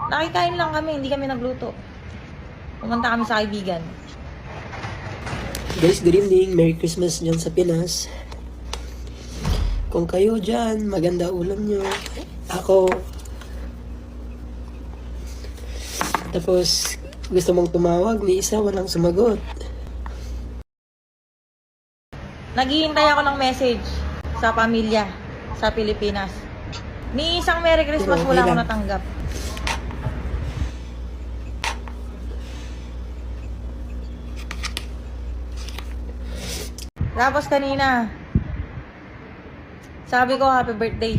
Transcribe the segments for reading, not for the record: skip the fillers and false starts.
Nakikain lang kami, hindi kami nagluto. Pumunta kami sa kaibigan. Guys, good evening. Merry Christmas dyan sa Pinas. Kung kayo dyan, maganda ulam nyo. Ako. Tapos, gusto mong tumawag, ni isa walang sumagot. Naghihintay ako ng message sa pamilya sa Pilipinas. Ni isang Merry Christmas Okay wala ako lang. natanggap. Tapos kanina, sabi ko happy birthday.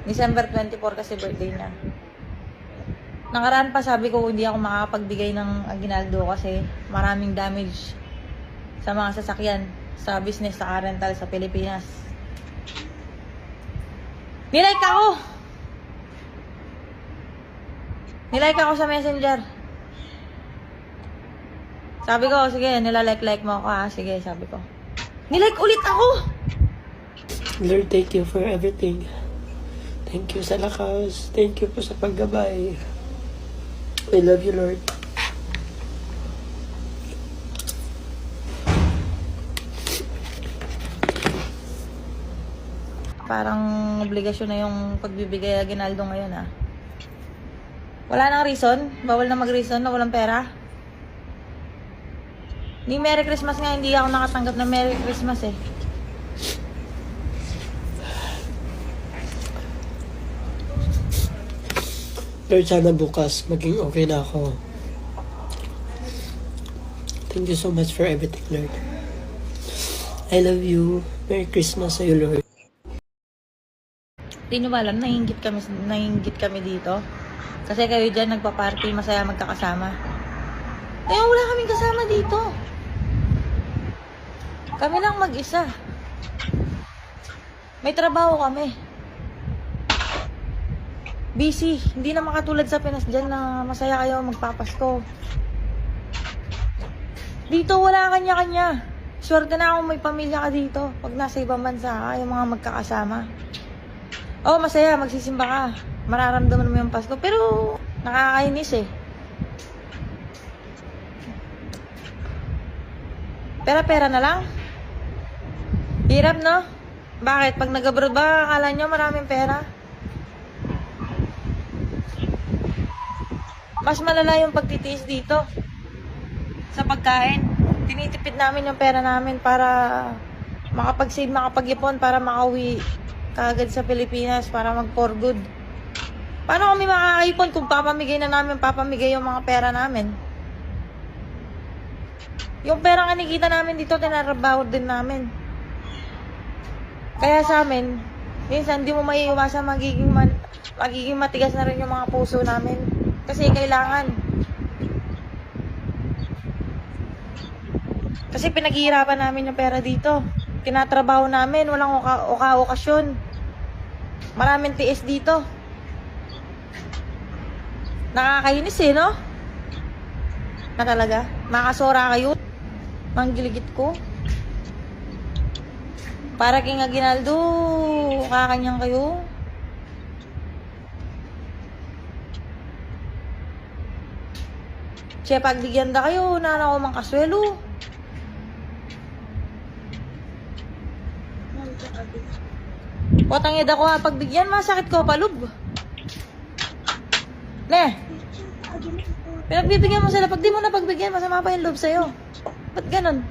December 24 kasi birthday niya. Nakaraan pa sabi ko hindi ako makakapagbigay ng aginaldo kasi maraming damage sa mga sasakyan, sa business, sa car rental sa Pilipinas. Nilike ako! Nilike ako sa messenger. Sabi ko, sige, nilalike-like mo ako ha. Sige, sabi ko. Nilike ulit ako! Lord, thank you for everything. Thank you sa lakas. Thank you po sa paggabay. I love you, Lord. Parang obligasyon na yung pagbibigay aginaldo ngayon ha. Wala nang reason. Bawal na mag-reason na walang pera. Ni Merry Christmas nga, hindi ako nakatanggap na Merry Christmas eh. Lord, sana bukas maging okay na ako. Thank you so much for everything, Lord. I love you. Merry Christmas sa'yo, Lord. Di nyo ba alam, nainggit kami dito. Kasi kayo dyan nagpa-party, masaya magkakasama. Eh, wala kaming kasama dito. Kami lang mag-isa. May trabaho kami. Busy. Hindi na makatulad sa Pinas dyan na masaya kayo magpapasko. Dito wala kanya-kanya. Swerte na akong may pamilya ka dito. Pag nasa ibang bansa ka, yung mga magkakasama. Oh, masaya, magsisimba ka. Mararamdaman mo yung Pasko. Pero, nakakainis eh. Pera-pera na lang. Hirap, no? Bakit? Pag nag-abroad ba, akala nyo maraming pera? Mas malala yung pagtitiis dito. Sa pagkain. Tinitipid namin yung pera namin para makapag-save, makapag-ipon, para makauwi kaagad sa Pilipinas, para mag-for good. Paano kami makakaipon kung papamigay na namin, papamigay yung mga pera namin? Yung pera nga nikita namin dito, tinarabaho din namin. Kaya sa amin, minsan di mo maiiwasan magiging matigas na rin yung mga puso namin. Kasi kailangan. Kasi pinaghihirapan namin yung pera dito. Tinatrabaho namin, walang okasyon. Maraming tiis dito. Nakakainis eh, no? Na talaga. Makasora kayo. Manggiligit ko. Para king Aguinaldo, kakanyang kayo. Siya pagbigyan da kayo, nana ko mang kaswelo. Watang yada ko ha, pagbigyan, masakit ko palug. Ne? Pinagbibigyan mo sila, pag di mo na pagbigyan, masama pa yung loob sa'yo. Ba't ganon?